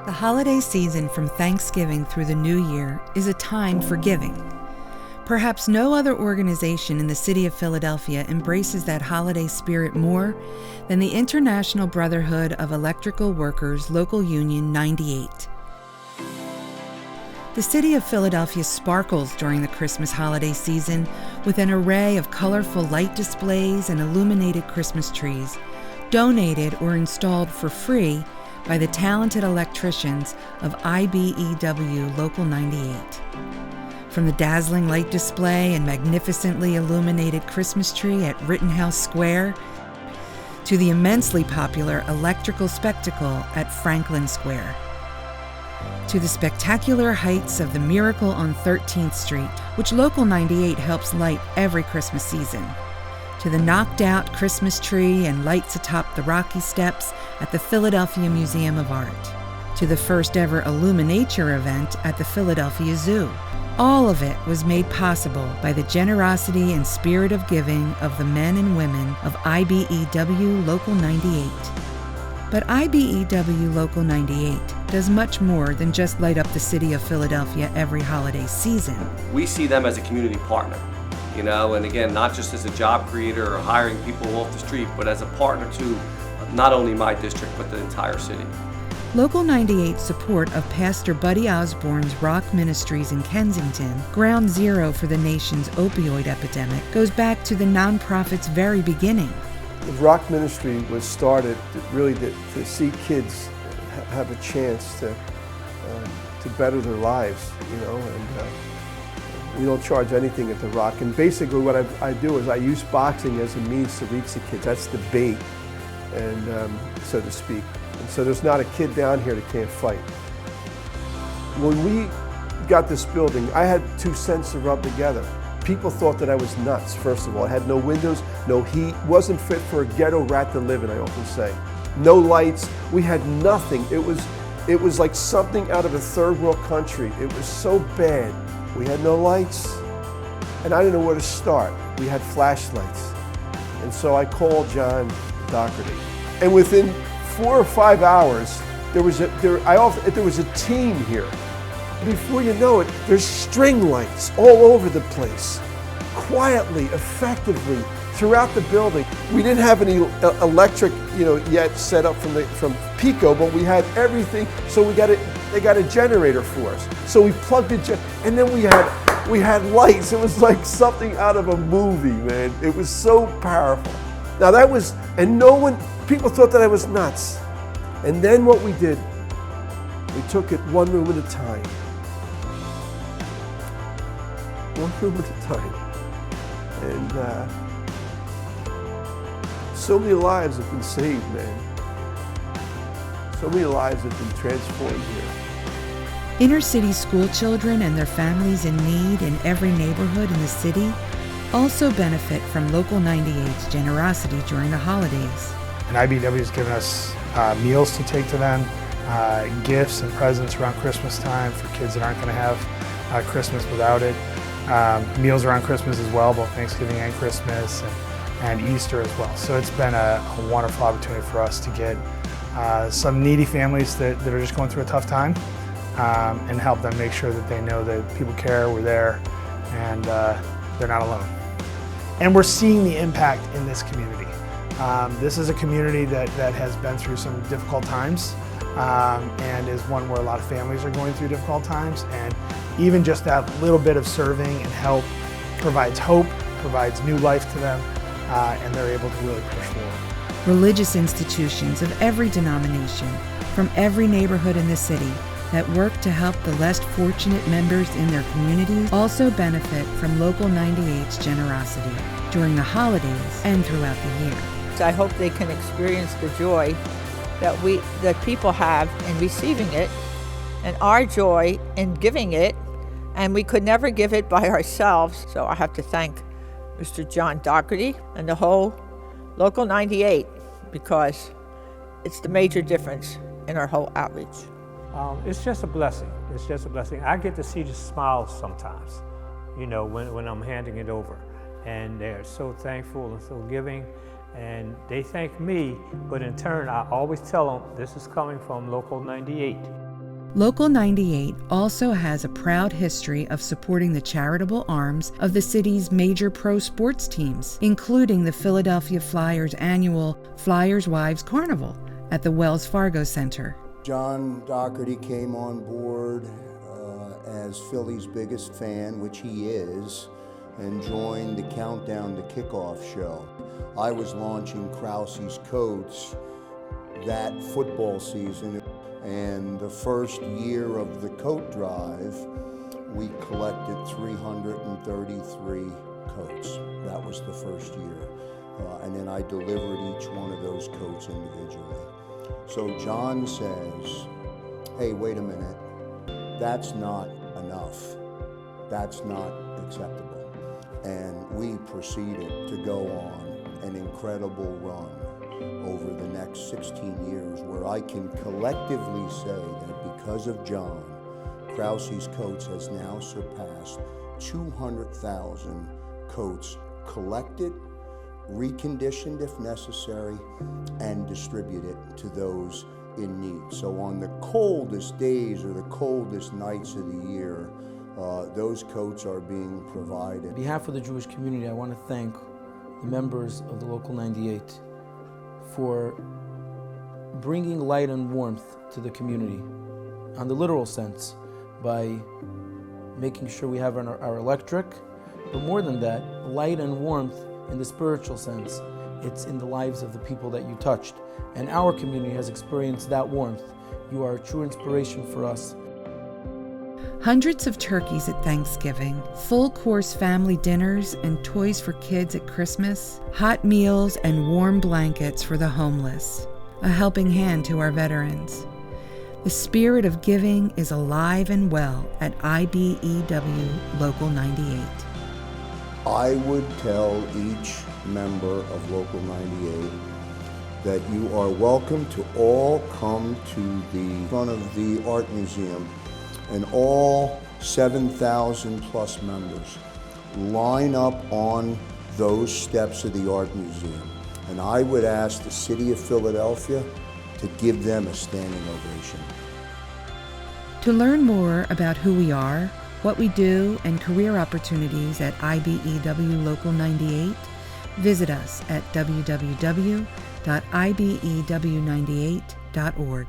The holiday season from Thanksgiving through the New Year is a time for giving. Perhaps no other organization in the city of Philadelphia embraces that holiday spirit more than the International Brotherhood of Electrical Workers Local Union 98. The city of Philadelphia sparkles during the Christmas holiday season with an array of colorful light displays and illuminated Christmas trees, donated or installed for free by the talented electricians of IBEW Local 98. From the dazzling light display and magnificently illuminated Christmas tree at Rittenhouse Square to the immensely popular electrical spectacle at Franklin Square, to the spectacular heights of the Miracle on 13th Street, which Local 98 helps light every Christmas season, to the knocked-out Christmas tree and lights atop the rocky steps at the Philadelphia Museum of Art, to the first-ever Illuminature event at the Philadelphia Zoo. All of it was made possible by the generosity and spirit of giving of the men and women of IBEW Local 98. But IBEW Local 98 does much more than just light up the city of Philadelphia every holiday season. We see them as a community partner, and again, not just as a job creator or hiring people off the street, but as a partner to not only my district, but the entire city. Local 98's support of Pastor Buddy Osborne's Rock Ministries in Kensington, ground zero for the nation's opioid epidemic, goes back to the nonprofit's very beginning. The Rock Ministry was started really to see kids have a chance to better their lives, and we don't charge anything at the Rock. And basically what I do is I use boxing as a means to reach the kids. That's the bait, and so to speak. And so there's not a kid down here that can't fight. When we got this building, I had 2 cents to rub together. People thought that I was nuts, first of all. I had no windows, no heat, wasn't fit for a ghetto rat to live in, I often say. No lights, we had nothing. It was like something out of a third world country. It was so bad. We had no lights, and I didn't know where to start. We had flashlights. And so I called John Dougherty. And within 4 or 5 hours, there was a team here. Before you know it, there's string lights all over the place, quietly, effectively, throughout the building. We didn't have any electric, yet set up from Pico, but we had everything. So they got a generator for us. So we plugged it, and then we had lights. It was like something out of a movie, man. It was so powerful. Now people thought that I was nuts. And then what we did, we took it one room at a time. One room at a time. And so many lives have been saved, man. So many lives have been transformed here. Inner city school children and their families in need in every neighborhood in the city also benefit from Local 98's generosity during the holidays. And IBEW has given us meals to take to them, gifts and presents around Christmas time for kids that aren't going to have Christmas without it. Meals around Christmas as well, both Thanksgiving and Christmas, and Easter as well. So it's been a wonderful opportunity for us to get some needy families that are just going through a tough time and help them make sure that they know that people care, we're there, and they're not alone. And we're seeing the impact in this community. This is a community that has been through some difficult times and is one where a lot of families are going through difficult times, and even just that little bit of serving and help provides hope, provides new life to them, and they're able to really push forward. Religious institutions of every denomination from every neighborhood in the city that work to help the less fortunate members in their communities also benefit from Local 98's generosity during the holidays and throughout the year. I hope they can experience the joy that people have in receiving it, and our joy in giving it, and we could never give it by ourselves. So I have to thank Mr. John Dougherty and the whole Local 98, because it's the major difference in our whole outreach. It's just a blessing. It's just a blessing. I get to see the smiles sometimes, when I'm handing it over. And they're so thankful and so giving. And they thank me, but in turn, I always tell them this is coming from Local 98. Local 98 also has a proud history of supporting the charitable arms of the city's major pro sports teams, including the Philadelphia Flyers' annual Flyers Wives Carnival at the Wells Fargo Center. John Dougherty came on board as Philly's biggest fan, which he is, and joined the Countdown to Kickoff show. I was launching Krause's Coats that football season. And the first year of the coat drive, we collected 333 coats. That was the first year. And then I delivered each one of those coats individually. So John says, hey, wait a minute, that's not enough. That's not acceptable. And we proceeded to go on an incredible run over the next 16 years, where I can collectively say that because of John, Krause's Coats has now surpassed 200,000 coats collected, reconditioned if necessary, and distributed to those in need. So on the coldest days or the coldest nights of the year, those coats are being provided. On behalf of the Jewish community, I want to thank the members of the Local 98 for bringing light and warmth to the community, on the literal sense, by making sure we have our electric, but more than that, light and warmth in the spiritual sense. It's in the lives of the people that you touched. And our community has experienced that warmth. You are a true inspiration for us. Hundreds of turkeys at Thanksgiving, full-course family dinners and toys for kids at Christmas, hot meals and warm blankets for the homeless, a helping hand to our veterans. The spirit of giving is alive and well at IBEW Local 98. I would tell each member of Local 98 that you are welcome to all come to the front of the Art Museum, and all 7,000 plus members line up on those steps of the Art Museum. And I would ask the City of Philadelphia to give them a standing ovation. To learn more about who we are, what we do, and career opportunities at IBEW Local 98, visit us at www.ibew98.org.